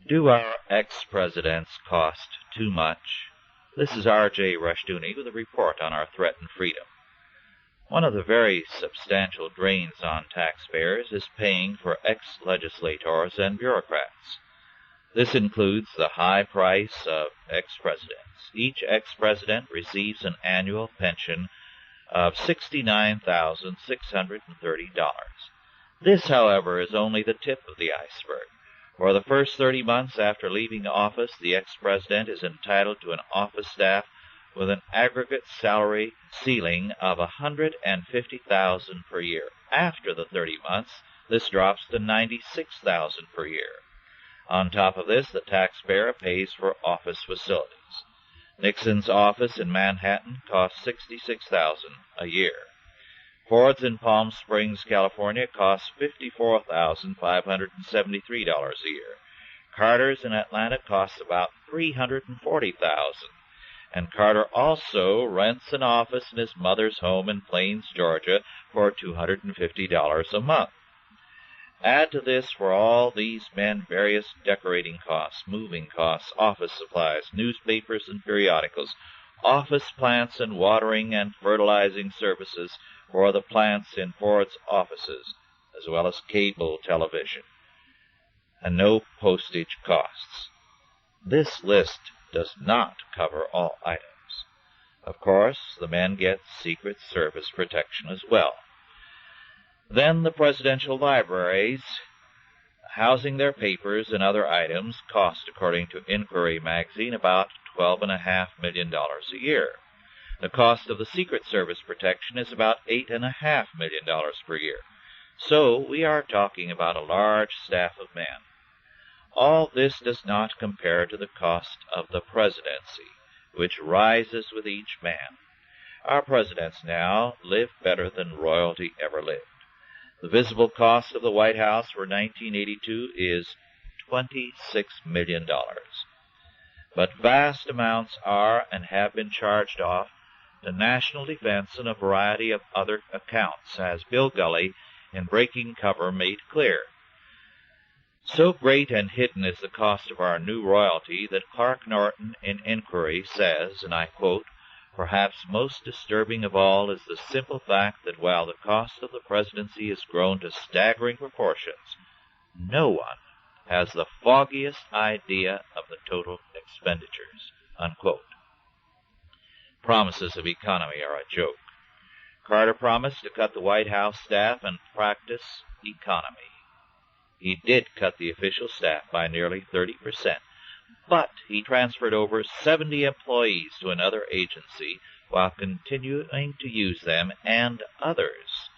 Do our ex-presidents cost too much? This is R.J. Rushdoony with a report on our threatened freedom. One of the very substantial drains on taxpayers is paying for ex-legislators and bureaucrats. This includes the high price of ex-presidents. Each ex-president receives an annual pension of $69,630. This, however, is only the tip of the iceberg. For the first 30 months after leaving office, the ex-president is entitled to an office staff with an aggregate salary ceiling of $150,000 per year. After the 30 months, this drops to $96,000 per year. On top of this, the taxpayer pays for office facilities. Nixon's office in Manhattan costs $66,000 a year. Ford's in Palm Springs, California costs $54,573 a year. Carter's in Atlanta costs about $340,000. And Carter also rents an office in his mother's home in Plains, Georgia for $250 a month. Add to this for all these men various decorating costs, moving costs, office supplies, newspapers and periodicals, office plants and watering and fertilizing services for the plants in Ford's offices, as well as cable television, and no postage costs. This list does not cover all items. Of course, the men get Secret Service protection as well. Then the presidential libraries, housing their papers and other items, cost, according to Inquiry magazine, about $12.5 million a year. The cost of the Secret Service protection is about $8.5 million per year. So we are talking about a large staff of men. All this does not compare to the cost of the presidency, which rises with each man. Our presidents now live better than royalty ever lived. The visible cost of the White House for 1982 is $26 million. But vast amounts are and have been charged off to national defense and a variety of other accounts, as Bill Gully in Breaking Cover made clear. So great and hidden is the cost of our new royalty that Clark Norton in Inquiry says, and I quote, "Perhaps most disturbing of all is the simple fact that while the cost of the presidency has grown to staggering proportions, no one has the foggiest idea of the total expenditures." Unquote. Promises of economy are a joke. Carter promised to cut the White House staff and practice economy. He did cut the official staff by nearly 30%, but he transferred over 70 employees to another agency while continuing to use them and others,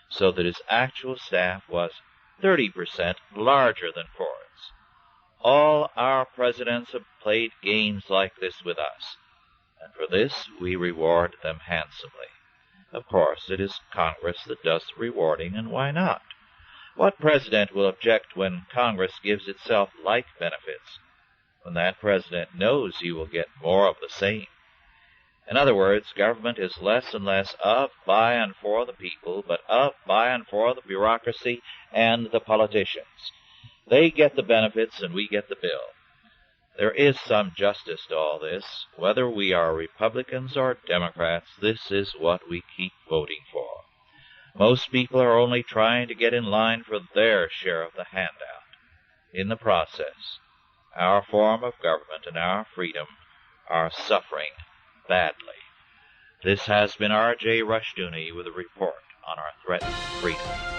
so that his actual staff was 30% larger than Ford's. All our presidents have played games like this with us, and for this we reward them handsomely. Of course, it is Congress that does the rewarding, and why not? What president will object when Congress gives itself like benefits, when that president knows he will get more of the same? In other words, government is less and less of, by, and for the people, but of, by, and for the bureaucracy and the politicians. They get the benefits and we get the bill. There is some justice to all this. Whether we are Republicans or Democrats, this is what we keep voting for. Most people are only trying to get in line for their share of the handout. In the process, our form of government and our freedom are suffering badly. This has been R.J. Rushdoony with a report on our threatened freedom.